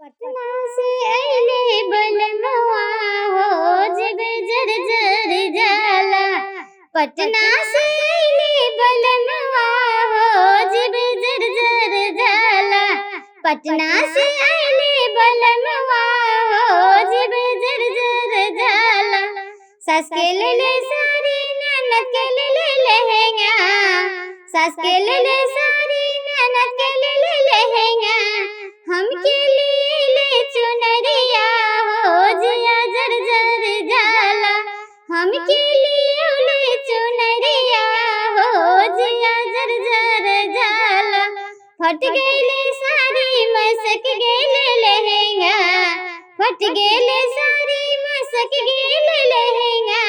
पटना से अइले बलनुआ हो जब जर जाला। पटना से अइले बलनुआ हो जब जर जाला। पटना से अइले बलनुआ हो जब जर जाला। सास के ले सारी ननद के ले लहंगा। सास के ले सारी ननद के ले लहंगा। हम के लिए चुनरिया हो जिया जर जाला। हम के लिए चुनरिया हो जिया जर जाला। फट गईले सारी मसक गेले लहंगा। फट गईले सारी मसक गेले लहंगा।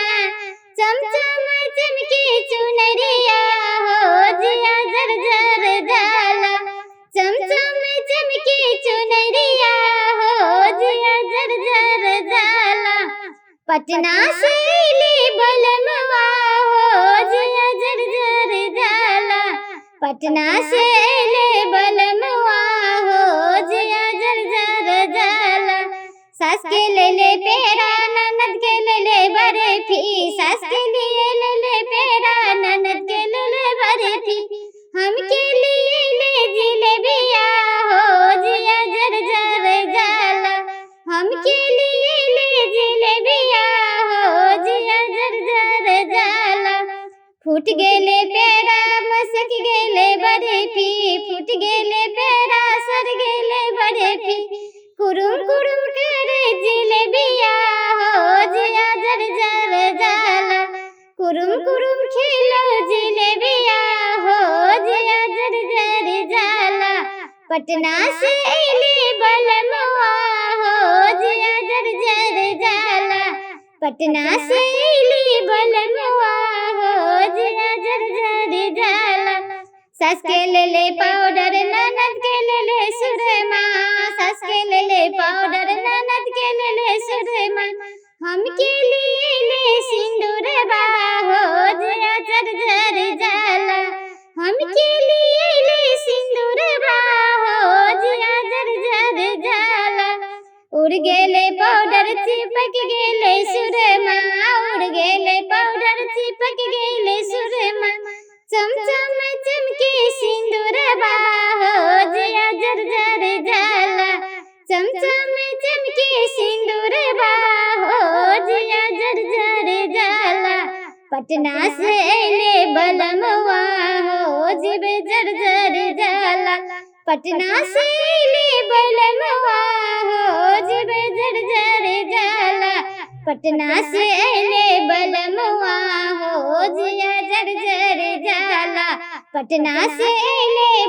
चमचम चमकी चुनरिया हो जिया जर जाला। चमचम चमकी चुनरिया हो जिया जर जाला। पटना से अइले बलनुआ हो जिया जर जाला। पटना से अइले बलनुआ हो जिया जर जाला। सास के ले पेड़ा ननद के ले बर्फी। सास के लिए ले पेड़ा ननद के ले बर्फी। हम के लिए जिलेबिया हो जिया जर जाला। हम के लिए जिलेबिया हो जिया जर जाला। फूट गेले पेड़ा मसक गेले बर्फी। फूट गेले पेड़ा सर गेले बर्फी। कुरुम कुरुम करे जिलेबिया हो जिया जर जाला। कुरुम कुरुम खिलो जिलेबिया हो जिया जर जाला। पटना से अइले बलनुआ हो जिया जर जाला। पटना से अइले बलनुआ हो जिया जर जाला। सास के ले पाउडर ननद के ले सुरमा। सास के ले पाउडर ननद के ले सुरमा। हम के लिए सिंदूरबा हो जिया जर जाला। हम के लिए सिंदूरबा हो जिया जर जाला। उड़ गेले पाउडर चिपक गेले सुरमा। उड़ गेले पाउडर चिपक गेले सुरमा। चमचम चमकी सिंदूरबा हो जिया जर जाला। चमचम चमकी सिंदूरबा हो जिया जर जाला। पटना से अइले बलनुआ हो जब जर जाला। पटना से अइले बलनुआ हो जब जर जाला। पटना से अइले बलनुआ हो जिया जर जाला। पटना से अइले